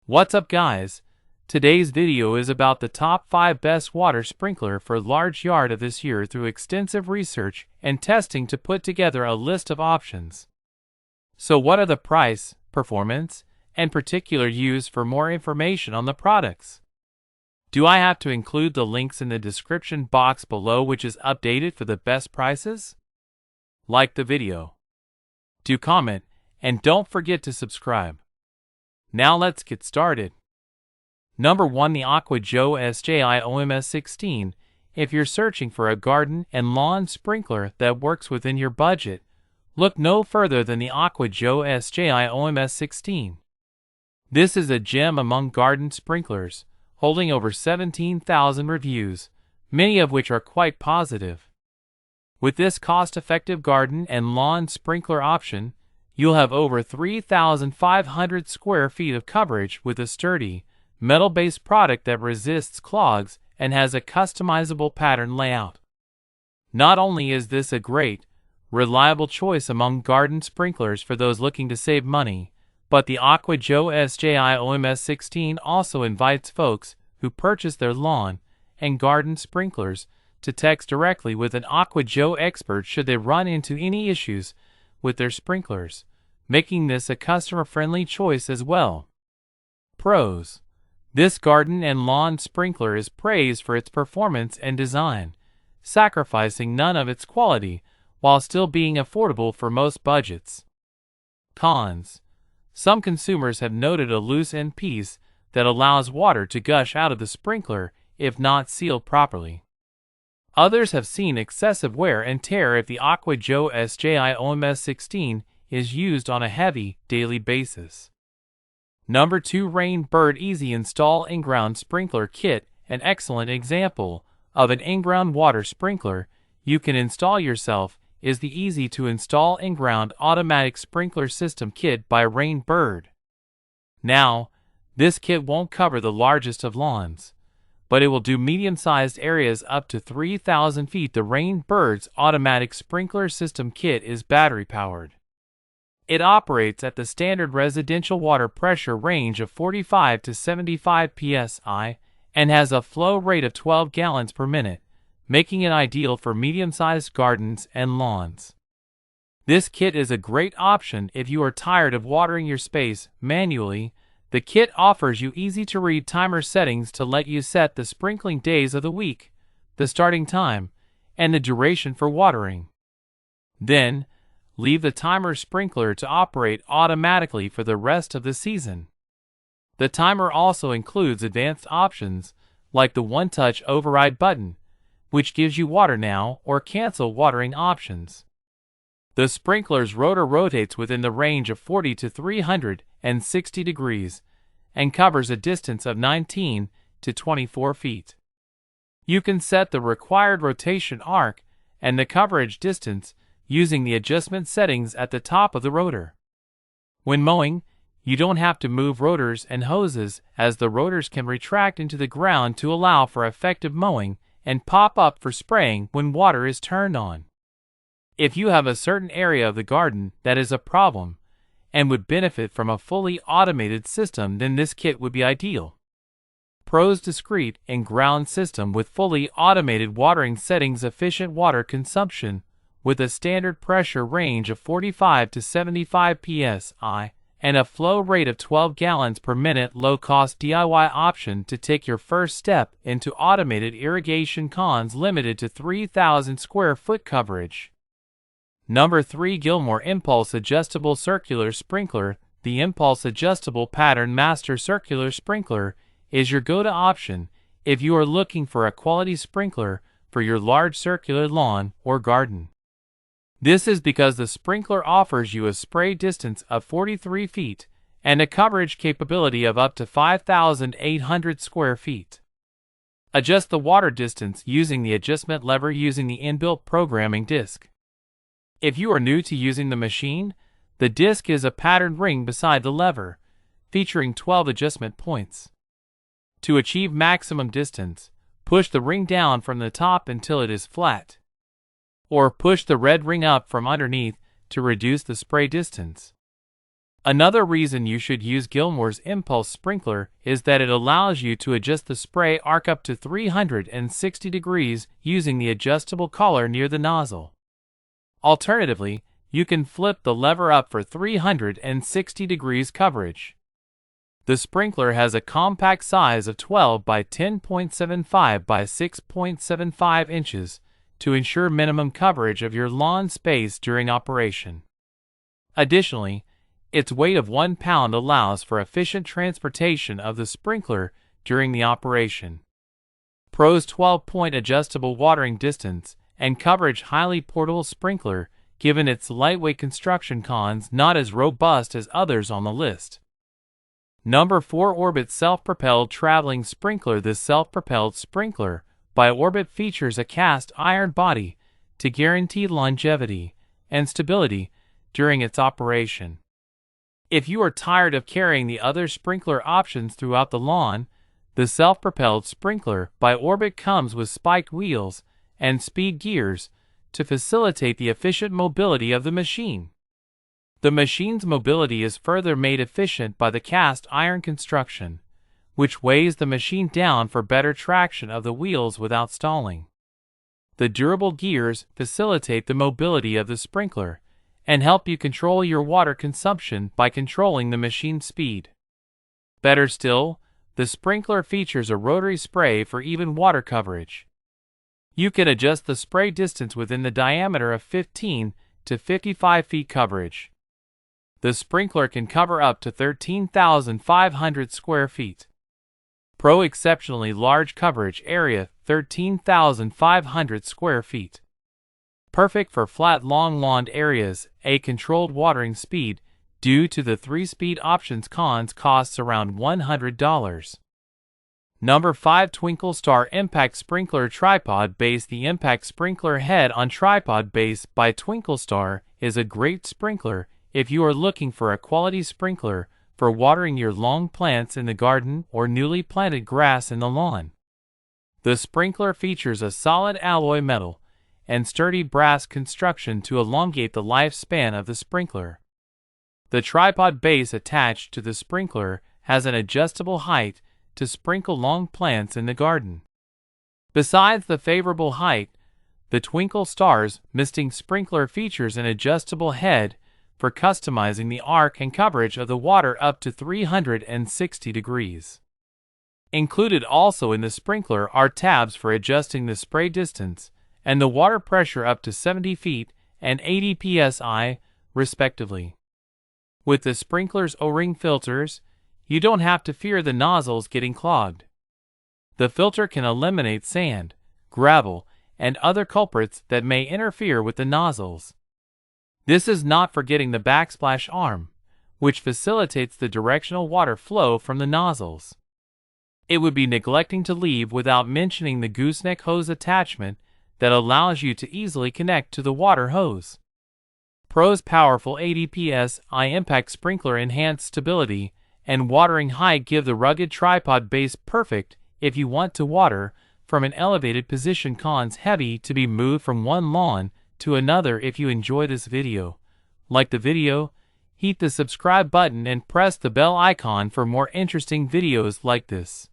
What's up guys? Today's video is about the top 5 best water sprinkler for large yard of this year through extensive research and testing to put together a list of options. So what are the price, performance, and particular use? For more information on the products? Do I have to include the links in the description box below which is updated for the best prices? Like the video. Do comment, and don't forget to subscribe. Now let's get started. Number 1. The Aqua Joe SJI-OMS16. If you're searching for a garden and lawn sprinkler that works within your budget, look no further than the Aqua Joe SJI-OMS16. This is a gem among garden sprinklers, holding over 17,000 reviews, many of which are quite positive. With this cost-effective garden and lawn sprinkler option, you'll have over 3,500 square feet of coverage with a sturdy, metal-based product that resists clogs and has a customizable pattern layout. Not only is this a great, reliable choice among garden sprinklers for those looking to save money, but the Aqua Joe SJI-OMS16 also invites folks who purchase their lawn and garden sprinklers to text directly with an Aqua Joe expert should they run into any issues with their sprinklers, making this a customer-friendly choice as well. Pros. This garden and lawn sprinkler is praised for its performance and design, sacrificing none of its quality while still being affordable for most budgets. Cons. Some consumers have noted a loose end piece that allows water to gush out of the sprinkler if not sealed properly. Others have seen excessive wear and tear if the Aqua Joe SJI-OMS16 is used on a heavy, daily basis. Number 2. Rain Bird Easy Install In-Ground Sprinkler Kit. An excellent example of an in-ground water sprinkler you can install yourself is the easy-to-install in-ground automatic sprinkler system kit by Rain Bird. Now, this kit won't cover the largest of lawns, but it will do medium-sized areas up to 3,000 feet. The Rain Bird's automatic sprinkler system kit is battery-powered. It operates at the standard residential water pressure range of 45 to 75 psi and has a flow rate of 12 gallons per minute, making it ideal for medium-sized gardens and lawns. This kit is a great option if you are tired of watering your space manually. The kit offers you easy-to-read timer settings to let you set the sprinkling days of the week, the starting time, and the duration for watering. Then, leave the timer sprinkler to operate automatically for the rest of the season. The timer also includes advanced options like the one-touch override button, which gives you water now or cancel watering options. The sprinkler's rotor rotates within the range of 40 to 360 degrees and covers a distance of 19 to 24 feet. You can set the required rotation arc and the coverage distance using the adjustment settings at the top of the rotor. When mowing, you don't have to move rotors and hoses, as the rotors can retract into the ground to allow for effective mowing and pop up for spraying when water is turned on. If you have a certain area of the garden that is a problem and would benefit from a fully automated system, then this kit would be ideal. Pros. Discrete in-ground system with fully automated watering settings. Efficient water consumption with a standard pressure range of 45 to 75 psi and a flow rate of 12 gallons per minute. Low-cost DIY option to take your first step into automated irrigation. Cons. Limited to 3,000 square foot coverage. Number 3. Gilmour Impulse Adjustable Circular Sprinkler. The Impulse Adjustable Pattern Master Circular Sprinkler is your go-to option if you are looking for a quality sprinkler for your large circular lawn or garden. This is because the sprinkler offers you a spray distance of 43 feet and a coverage capability of up to 5,800 square feet. Adjust the water distance using the adjustment lever using the inbuilt programming disc. If you are new to using the machine, the disc is a patterned ring beside the lever, featuring 12 adjustment points. To achieve maximum distance, push the ring down from the top until it is flat, or push the red ring up from underneath to reduce the spray distance. Another reason you should use Gilmour's impulse sprinkler is that it allows you to adjust the spray arc up to 360 degrees using the adjustable collar near the nozzle. Alternatively, you can flip the lever up for 360 degrees coverage. The sprinkler has a compact size of 12 by 10.75 by 6.75 inches to ensure minimum coverage of your lawn space during operation. Additionally, its weight of 1 pound allows for efficient transportation of the sprinkler during the operation. Pro's 12-point adjustable watering distance and coverage highly portable sprinkler, given its lightweight construction, cons not as robust as others on the list. Number 4. Orbit Self-Propelled Traveling Sprinkler. This self-propelled sprinkler by Orbit features a cast iron body to guarantee longevity and stability during its operation. If you are tired of carrying the other sprinkler options throughout the lawn, the self-propelled sprinkler by Orbit comes with spiked wheels and speed gears to facilitate the efficient mobility of the machine. The machine's mobility is further made efficient by the cast iron construction, which weighs the machine down for better traction of the wheels without stalling. The durable gears facilitate the mobility of the sprinkler and help you control your water consumption by controlling the machine speed. Better still, the sprinkler features a rotary spray for even water coverage. You can adjust the spray distance within the diameter of 15 to 55 feet coverage. The sprinkler can cover up to 13,500 square feet. Pro exceptionally large coverage area, 13,500 square feet. Perfect for flat long lawned areas. A controlled watering speed due to the 3-speed options, cons costs around $100. Number 5. Twinkle Star Impact Sprinkler Tripod Base. The Impact Sprinkler Head on Tripod Base by Twinkle Star is a great sprinkler if you are looking for a quality sprinkler for watering your long plants in the garden or newly planted grass in the lawn. The sprinkler features a solid alloy metal and sturdy brass construction to elongate the lifespan of the sprinkler. The tripod base attached to the sprinkler has an adjustable height to sprinkle long plants in the garden. Besides the favorable height, the Twinkle Star's misting sprinkler features an adjustable head for customizing the arc and coverage of the water up to 360 degrees. Included also in the sprinkler are tabs for adjusting the spray distance and the water pressure up to 70 feet and 80 psi, respectively. With the sprinkler's O-ring filters, you don't have to fear the nozzles getting clogged. The filter can eliminate sand, gravel, and other culprits that may interfere with the nozzles. This is not forgetting the backsplash arm, which facilitates the directional water flow from the nozzles. It would be neglecting to leave without mentioning the gooseneck hose attachment that allows you to easily connect to the water hose. Pro's powerful 80 psi impact sprinkler enhanced stability and watering height give the rugged tripod base perfect if you want to water from an elevated position, cons heavy to be moved from one lawn to another. If you enjoy this video, like the video, hit the subscribe button and press the bell icon for more interesting videos like this.